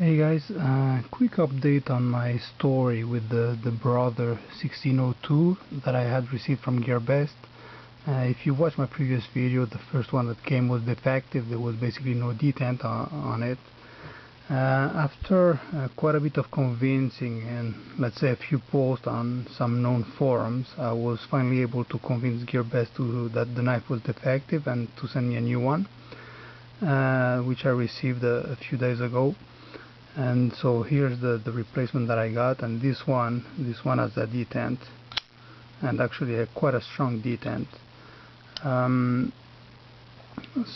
Hey guys, quick update on my story with the Brother 1602 that I had received from Gearbest. If you watched my previous video, the first one that came was defective. There was basically no detent on it. After quite a bit of convincing and let's say a few posts on some known forums, I was finally able to convince Gearbest that the knife was defective and to send me a new one, which I received a few days ago. And so here's the replacement that I got, and this one has a detent, and actually quite a strong detent.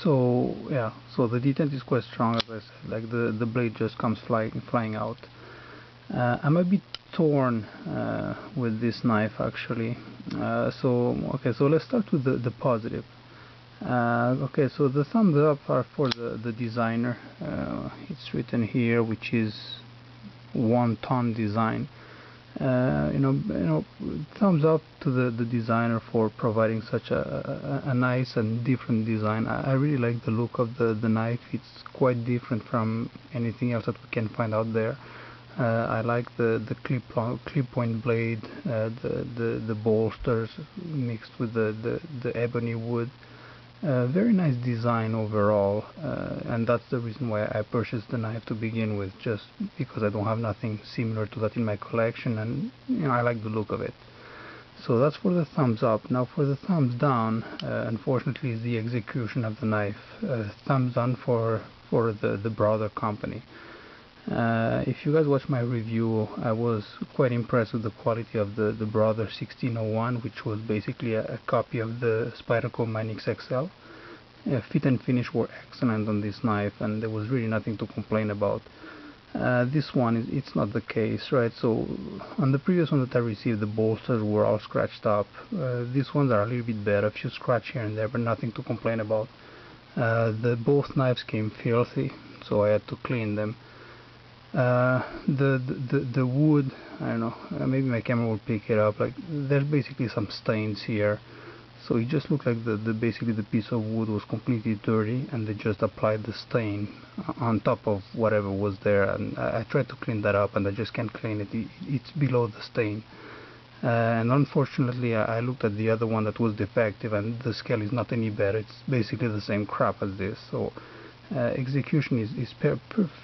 So yeah, so the detent is quite strong, as I said. Like the blade just comes flying out. I'm a bit torn with this knife actually. Okay, so let's start with the positive. Okay, so the thumbs up are for the designer. It's written here, which is 1 ton design. Thumbs up to the designer for providing such a nice and different design. I really like the look of the knife. It's quite different from anything else that we can find out there. I like the clip point blade, the bolsters mixed with the ebony wood. Very nice design overall, and that's the reason why I purchased the knife to begin with, just because I don't have nothing similar to that in my collection, and I like the look of it. So that's for the thumbs up. Now for the thumbs down, unfortunately, is the execution of the knife. Thumbs down for the Brother company. If you guys watch my review, I was quite impressed with the quality of the Brother 1601, which was basically a copy of the Spyderco Manix XL. Fit and finish were excellent on this knife, and there was really nothing to complain about. This one, it's not the case, right? So on the previous one that I received, the bolsters were all scratched up. These ones are a little bit better, a few scratch here and there, but nothing to complain about. Both knives came filthy, so I had to clean them. The wood, I don't know, maybe my camera will pick it up. Like, there's basically some stains here, so it just looked like basically the piece of wood was completely dirty, and they just applied the stain on top of whatever was there. And I tried to clean that up, and I just can't clean it. It's below the stain. And unfortunately, I looked at the other one that was defective, and the scale is not any better. It's basically the same crap as this. So execution is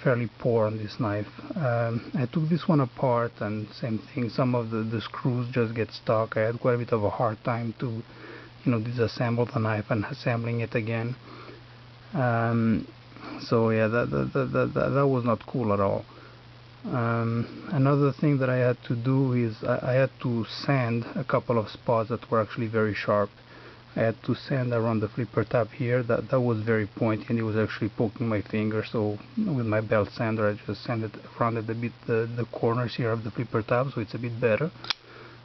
fairly poor on this knife. I took this one apart, and same thing, some of the screws just get stuck. I had quite a bit of a hard time to disassemble the knife and assembling it again. So yeah, that was not cool at all. Another thing that I had to do is I had to sand a couple of spots that were actually very sharp. I had to sand around the flipper tab here. That was very pointy, and it was actually poking my finger. So with my belt sander, I just sanded around it a bit the corners here of the flipper tab, so it's a bit better.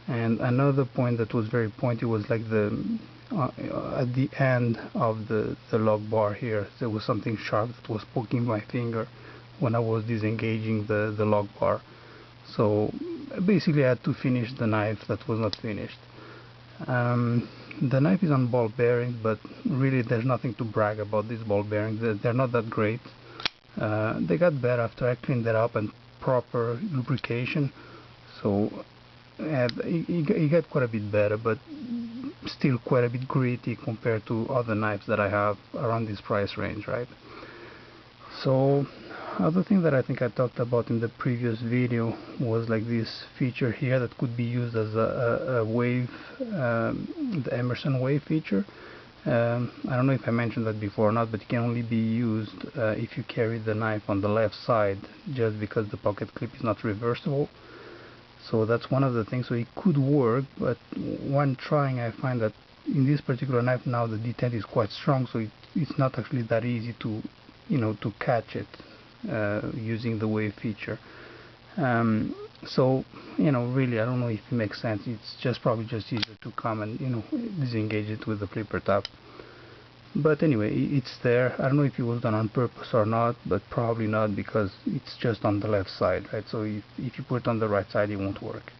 And another point that was very pointy was like at the end of the lock bar here. There was something sharp that was poking my finger when I was disengaging the lock bar. So basically, I had to finish the knife that was not finished. The knife is on ball bearings, but really there's nothing to brag about these ball bearings. They're not that great. They got better after I cleaned that up and proper lubrication, so it got quite a bit better, but still quite a bit gritty compared to other knives that I have around this price range, right? So other thing that I think I talked about in the previous video was like this feature here that could be used as a wave, the Emerson wave feature. I don't know if I mentioned that before or not, but it can only be used if you carry the knife on the left side, just because the pocket clip is not reversible. So that's one of the things. So it could work, but when trying, I find that in this particular knife now the detent is quite strong, so it's not actually that easy to catch it using the wave feature. So really, I don't know if it makes sense. It's just probably just easier to come and disengage it with the flipper tab. But anyway, it's there. I don't know if it was done on purpose or not, but probably not, because it's just on the left side, right? So if you put it on the right side, it won't work.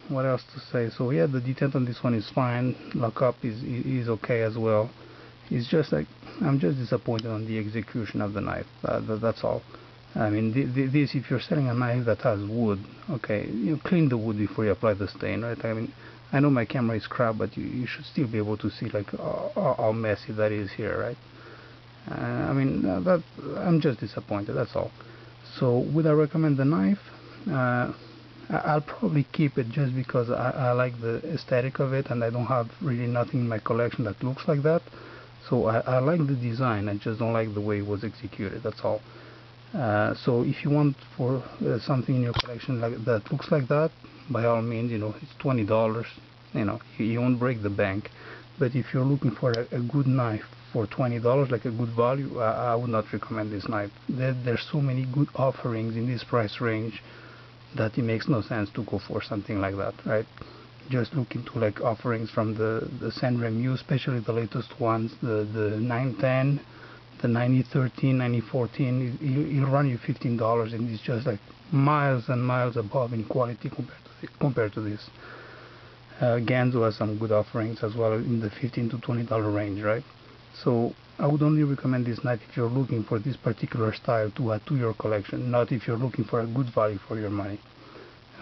What else to say? So yeah, the detent on this one is fine. Lockup is okay as well. It's just like I'm just disappointed on the execution of the knife. That's all. I mean, this, if you're selling a knife that has wood, okay, you clean the wood before you apply the stain, right? I mean, I know my camera is crap, but you should still be able to see like how messy that is here, right? I mean, that I'm just disappointed. That's all. So, would I recommend the knife? I'll probably keep it just because I like the aesthetic of it, and I don't have really nothing in my collection that looks like that. So I like the design, I just don't like the way it was executed. That's all. So if you want for something in your collection like that looks like that, by all means, it's $20. You won't break the bank. But if you're looking for a good knife for $20, like a good value, I would not recommend this knife. There's so many good offerings in this price range that it makes no sense to go for something like that, right? Just look into like offerings from the Sanremu, especially the latest ones, the 910, the 9013, 9014. It'll run you $15, and it's just like miles and miles above in quality compared to this. Ganzo has some good offerings as well in the $15 to $20 range, right? So I would only recommend this knife if you're looking for this particular style to add to your collection, not if you're looking for a good value for your money.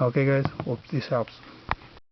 Okay guys, hope this helps.